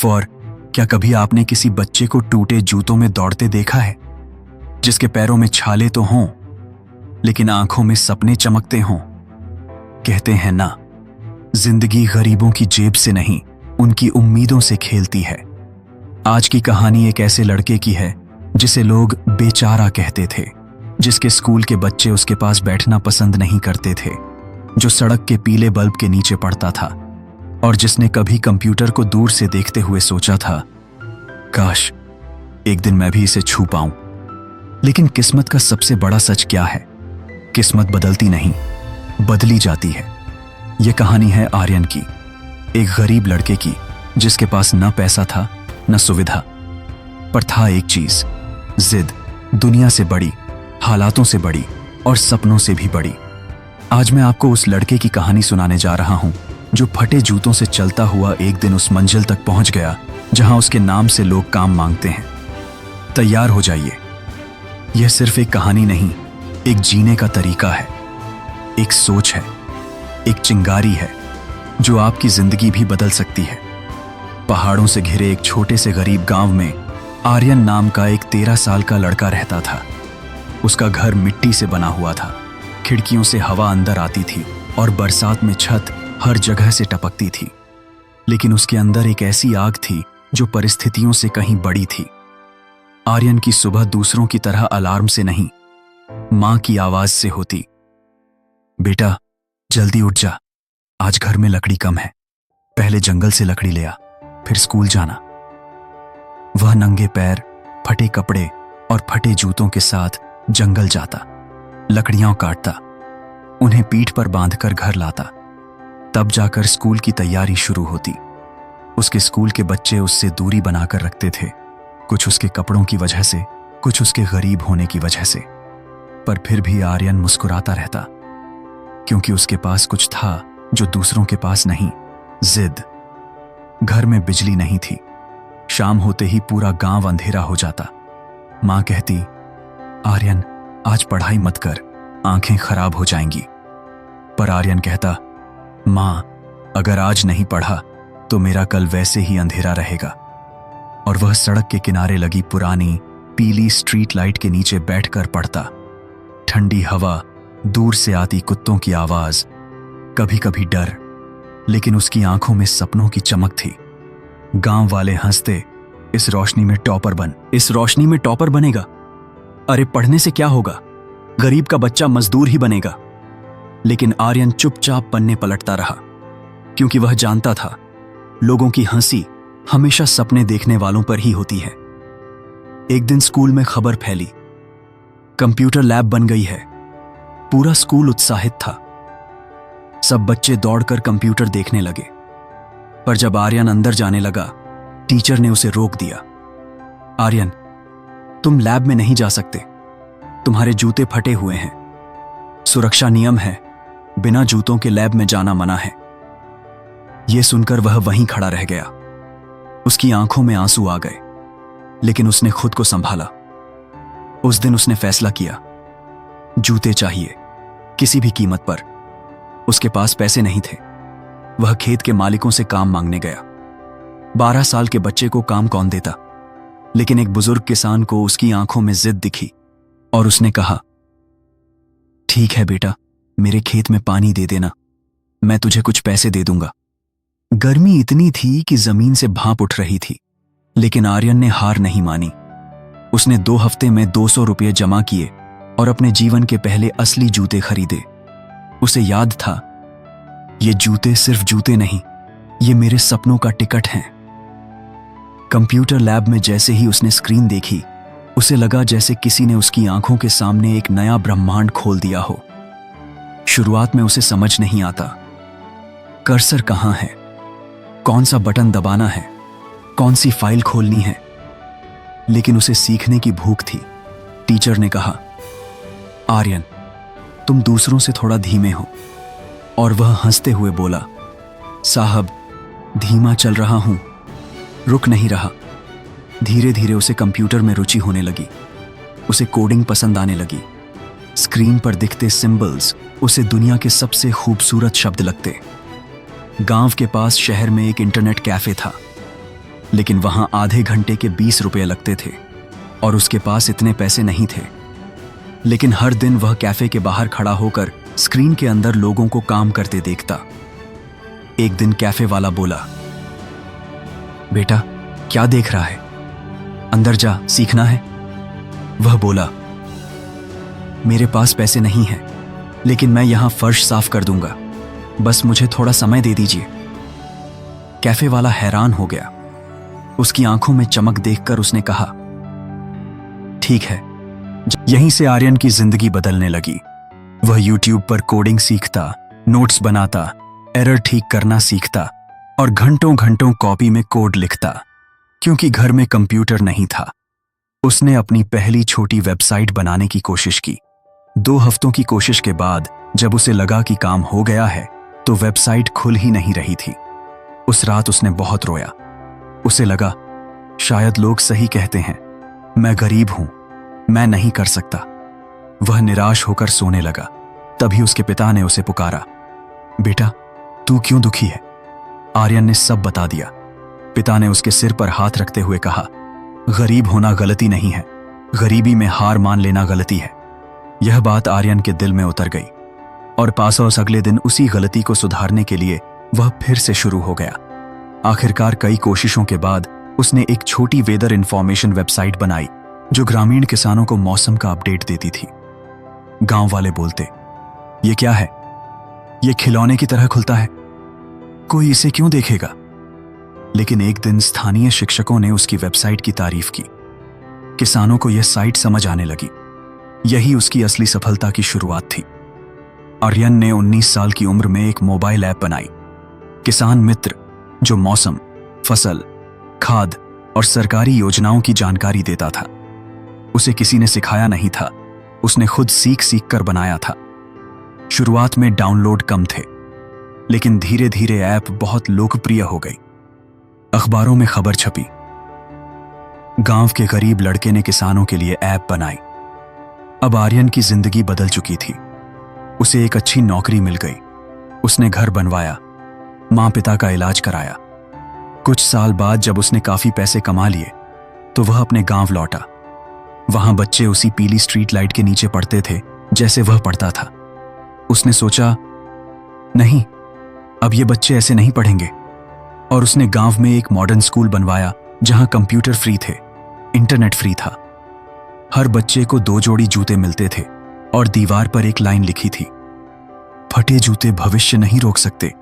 For क्या कभी आपने किसी बच्चे को टूटे जूतों में दौड़ते देखा है, जिसके पैरों में छाले तो हों लेकिन आंखों में सपने चमकते हों? कहते हैं ना, जिंदगी गरीबों की जेब से नहीं, उनकी उम्मीदों से खेलती है। आज की कहानी एक ऐसे लड़के की है जिसे लोग बेचारा कहते थे, जिसके स्कूल के बच्चे उसके पास बैठना पसंद नहीं करते थे, जो सड़क के पीले बल्ब के नीचे पड़ता था और जिसने कभी कंप्यूटर को दूर से देखते हुए सोचा था, काश एक दिन मैं भी इसे छू पाऊं। लेकिन किस्मत का सबसे बड़ा सच क्या है? किस्मत बदलती नहीं, बदली जाती है। यह कहानी है आर्यन की, एक गरीब लड़के की जिसके पास न पैसा था न सुविधा, पर था एक चीज, जिद, दुनिया से बड़ी, हालातों से बड़ी और सपनों से भी बड़ी। आज मैं आपको उस लड़के की कहानी सुनाने जा रहा हूं जो फटे जूतों से चलता हुआ एक दिन उस मंजिल तक पहुंच गया जहां उसके नाम से लोग काम मांगते हैं। तैयार हो जाइए, यह सिर्फ एक कहानी नहीं, एक जीने का तरीका है, एक सोच है, एक चिंगारी है जो आपकी जिंदगी भी बदल सकती है। पहाड़ों से घिरे एक छोटे से गरीब गांव में आर्यन नाम का एक 13 साल का लड़का रहता था। उसका घर मिट्टी से बना हुआ था, खिड़कियों से हवा अंदर आती थी और बरसात में छत हर जगह से टपकती थी। लेकिन उसके अंदर एक ऐसी आग थी जो परिस्थितियों से कहीं बड़ी थी। आर्यन की सुबह दूसरों की तरह अलार्म से नहीं, मां की आवाज से होती। बेटा जल्दी उठ जा, आज घर में लकड़ी कम है, पहले जंगल से लकड़ी ले आ, फिर स्कूल जाना। वह नंगे पैर, फटे कपड़े और फटे जूतों के साथ जंगल जाता, लकड़ियां काटता, उन्हें पीठ पर बांधकर घर लाता। तब जाकर स्कूल की तैयारी शुरू होती। उसके स्कूल के बच्चे उससे दूरी बनाकर रखते थे, कुछ उसके कपड़ों की वजह से, कुछ उसके गरीब होने की वजह से। पर फिर भी आर्यन मुस्कुराता रहता, क्योंकि उसके पास कुछ था जो दूसरों के पास नहीं, जिद। घर में बिजली नहीं थी, शाम होते ही पूरा गांव अंधेरा हो जाता। मां कहती, आर्यन आज पढ़ाई मत कर, आंखें खराब हो जाएंगी। पर आर्यन कहता, मां अगर आज नहीं पढ़ा तो मेरा कल वैसे ही अंधेरा रहेगा। और वह सड़क के किनारे लगी पुरानी पीली स्ट्रीट लाइट के नीचे बैठकर पढ़ता। ठंडी हवा, दूर से आती कुत्तों की आवाज, कभी कभी डर, लेकिन उसकी आंखों में सपनों की चमक थी। गांव वाले हंसते, इस रोशनी में टॉपर बन, इस रोशनी में टॉपर बनेगा, अरे पढ़ने से क्या होगा, गरीब का बच्चा मजदूर ही बनेगा। लेकिन आर्यन चुपचाप पन्ने पलटता रहा, क्योंकि वह जानता था लोगों की हंसी हमेशा सपने देखने वालों पर ही होती है। एक दिन स्कूल में खबर फैली, कंप्यूटर लैब बन गई है। पूरा स्कूल उत्साहित था, सब बच्चे दौड़कर कंप्यूटर देखने लगे। पर जब आर्यन अंदर जाने लगा, टीचर ने उसे रोक दिया। आर्यन, तुम लैब में नहीं जा सकते, तुम्हारे जूते फटे हुए हैं, सुरक्षा नियम है, बिना जूतों के लैब में जाना मना है। यह सुनकर वह वहीं खड़ा रह गया। उसकी आंखों में आंसू आ गए, लेकिन उसने खुद को संभाला। उस दिन उसने फैसला किया, जूते चाहिए, किसी भी कीमत पर। उसके पास पैसे नहीं थे, वह खेत के मालिकों से काम मांगने गया। 12 साल के बच्चे को काम कौन देता? लेकिन एक बुजुर्ग किसान को उसकी आंखों में जिद दिखी और उसने कहा, ठीक है बेटा, मेरे खेत में पानी दे देना, मैं तुझे कुछ पैसे दे दूंगा। गर्मी इतनी थी कि जमीन से भाप उठ रही थी, लेकिन आर्यन ने हार नहीं मानी। उसने 2 हफ्ते में 200 रुपये जमा किए और अपने जीवन के पहले असली जूते खरीदे। उसे याद था, ये जूते सिर्फ जूते नहीं, ये मेरे सपनों का टिकट हैं। कंप्यूटर लैब में जैसे ही उसने स्क्रीन देखी, उसे लगा जैसे किसी ने उसकी आंखों के सामने एक नया ब्रह्मांड खोल दिया हो। शुरुआत में उसे समझ नहीं आता, कर्सर कहां है, कौन सा बटन दबाना है, कौन सी फाइल खोलनी है। लेकिन उसे सीखने की भूख थी। टीचर ने कहा, आर्यन तुम दूसरों से थोड़ा धीमे हो। और वह हंसते हुए बोला, साहब धीमा चल रहा हूं, रुक नहीं रहा। धीरे धीरे उसे कंप्यूटर में रुचि होने लगी, उसे कोडिंग पसंद आने लगी। स्क्रीन पर दिखते सिंबल्स उसे दुनिया के सबसे खूबसूरत शब्द लगते। गांव के पास शहर में एक इंटरनेट कैफे था। लेकिन वहां आधे घंटे के 20 रुपये लगते थे और उसके पास इतने पैसे नहीं थे। लेकिन हर दिन वह कैफे के बाहर खड़ा होकर स्क्रीन के अंदर लोगों को काम करते देखता। एक दिन कैफे वाला बोला, बेटा क्या देख रहा है, अंदर जा, सीखना है। वह बोला, मेरे पास पैसे नहीं हैं, लेकिन मैं यहां फर्श साफ कर दूंगा, बस मुझे थोड़ा समय दे दीजिए। कैफे वाला हैरान हो गया। उसकी आंखों में चमक देखकर उसने कहा, ठीक है। यहीं से आर्यन की जिंदगी बदलने लगी। वह यूट्यूब पर कोडिंग सीखता, नोट्स बनाता, एरर ठीक करना सीखता और घंटों घंटों कॉपी में कोड लिखता, क्योंकि घर में कंप्यूटर नहीं था। उसने अपनी पहली छोटी वेबसाइट बनाने की कोशिश की। 2 हफ्तों की कोशिश के बाद जब उसे लगा कि काम हो गया है, तो वेबसाइट खुल ही नहीं रही थी। उस रात उसने बहुत रोया। उसे लगा, शायद लोग सही कहते हैं, मैं गरीब हूं, मैं नहीं कर सकता। वह निराश होकर सोने लगा। तभी उसके पिता ने उसे पुकारा, बेटा तू क्यों दुखी है? आर्यन ने सब बता दिया। पिता ने उसके सिर पर हाथ रखते हुए कहा, गरीब होना गलती नहीं है, गरीबी में हार मान लेना गलती है। यह बात आर्यन के दिल में उतर गई और पासोस अगले दिन उसी गलती को सुधारने के लिए वह फिर से शुरू हो गया। आखिरकार कई कोशिशों के बाद उसने एक छोटी वेदर इंफॉर्मेशन वेबसाइट बनाई जो ग्रामीण किसानों को मौसम का अपडेट देती थी। गांव वाले बोलते, ये क्या है, ये खिलौने की तरह खुलता है, कोई इसे क्यों देखेगा? लेकिन एक दिन स्थानीय शिक्षकों ने उसकी वेबसाइट की तारीफ की। किसानों को यह साइट समझ आने लगी। यही उसकी असली सफलता की शुरुआत थी। आर्यन ने 19 साल की उम्र में एक मोबाइल ऐप बनाई, किसान मित्र, जो मौसम, फसल, खाद और सरकारी योजनाओं की जानकारी देता था। उसे किसी ने सिखाया नहीं था, उसने खुद सीख सीख कर बनाया था। शुरुआत में डाउनलोड कम थे, लेकिन धीरे धीरे ऐप बहुत लोकप्रिय हो गई। अखबारों में खबर छपी, गांव के गरीब लड़के ने किसानों के लिए ऐप बनाई। अब आर्यन की जिंदगी बदल चुकी थी। उसे एक अच्छी नौकरी मिल गई, उसने घर बनवाया, मां पिता का इलाज कराया। कुछ साल बाद जब उसने काफी पैसे कमा लिए तो वह अपने गांव लौटा। वहां बच्चे उसी पीली स्ट्रीट लाइट के नीचे पढ़ते थे जैसे वह पढ़ता था। उसने सोचा, नहीं, अब ये बच्चे ऐसे नहीं पढ़ेंगे, और उसने गांव में एक मॉडर्न स्कूल बनवाया जहां कंप्यूटर फ्री थे, इंटरनेट फ्री था। हर बच्चे को 2 जोड़ी जूते मिलते थे और दीवार पर एक लाइन लिखी थी, फटे जूते भविष्य नहीं रोक सकते,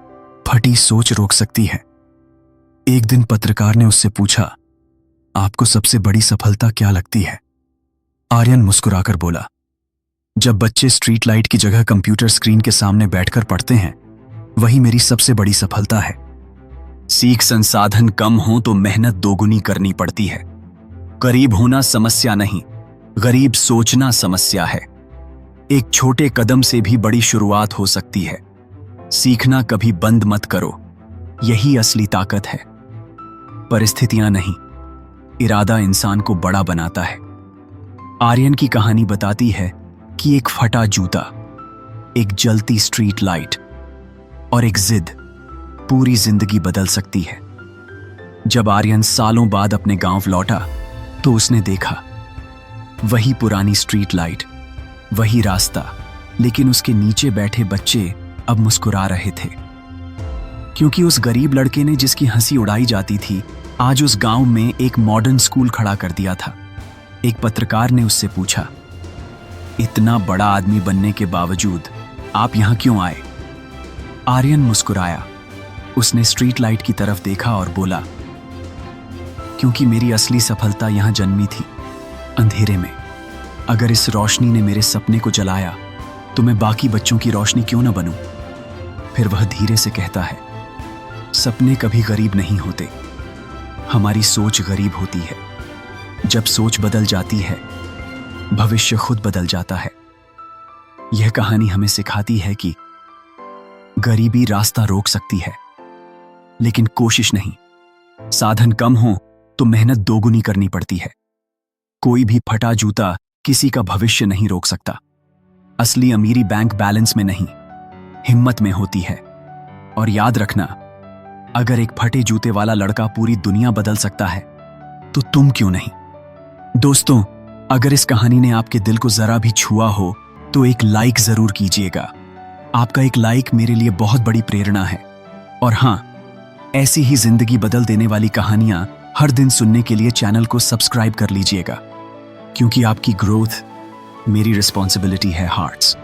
फटी सोच रोक सकती है। एक दिन पत्रकार ने उससे पूछा, आपको सबसे बड़ी सफलता क्या लगती है? आर्यन मुस्कुराकर बोला, जब बच्चे स्ट्रीट लाइट की जगह कंप्यूटर स्क्रीन के सामने बैठकर पढ़ते हैं, वही मेरी सबसे बड़ी सफलता है। सीख संसाधन कम हो तो मेहनत दोगुनी करनी पड़ती है। गरीब होना समस्या नहीं, गरीब सोचना समस्या है। एक छोटे कदम से भी बड़ी शुरुआत हो सकती है। सीखना कभी बंद मत करो, यही असली ताकत है। परिस्थितियां नहीं, इरादा इंसान को बड़ा बनाता है। आर्यन की कहानी बताती है कि एक फटा जूता, एक जलती स्ट्रीट लाइट और एक जिद पूरी जिंदगी बदल सकती है। जब आर्यन सालों बाद अपने गांव लौटा तो उसने देखा वही पुरानी स्ट्रीट लाइट, वही रास्ता, लेकिन उसके नीचे बैठे बच्चे अब मुस्कुरा रहे थे, क्योंकि उस गरीब लड़के ने जिसकी हंसी उड़ाई जाती थी, आज उस गांव में एक मॉडर्न स्कूल खड़ा कर दिया था। एक पत्रकार ने उससे पूछा, इतना बड़ा आदमी बनने के बावजूद आप यहां क्यों आए? आर्यन मुस्कुराया। उसने स्ट्रीट लाइट की तरफ देखा और बोला, क्योंकि मेरी असली सफलता यहां जन्मी थी, अंधेरे में। अगर इस रोशनी ने मेरे सपने को जलाया तो मैं बाकी बच्चों की रोशनी क्यों न बनूं? फिर वह धीरे से कहता है, सपने कभी गरीब नहीं होते, हमारी सोच गरीब होती है। जब सोच बदल जाती है, भविष्य खुद बदल जाता है। यह कहानी हमें सिखाती है कि गरीबी रास्ता रोक सकती है, लेकिन कोशिश नहीं। साधन कम हो तो मेहनत दोगुनी करनी पड़ती है। कोई भी फटा जूता किसी का भविष्य नहीं रोक सकता। असली अमीरी बैंक बैलेंस में नहीं, हिम्मत में होती है। और याद रखना, अगर एक फटे जूते वाला लड़का पूरी दुनिया बदल सकता है तो तुम क्यों नहीं? दोस्तों, अगर इस कहानी ने आपके दिल को जरा भी छुआ हो तो एक लाइक जरूर कीजिएगा। आपका एक लाइक मेरे लिए बहुत बड़ी प्रेरणा है। और हां, ऐसी ही जिंदगी बदल देने वाली कहानियां हर दिन सुनने के लिए चैनल को सब्सक्राइब कर लीजिएगा, क्योंकि आपकी ग्रोथ मेरी रिस्पॉन्सिबिलिटी है हार्ट्स।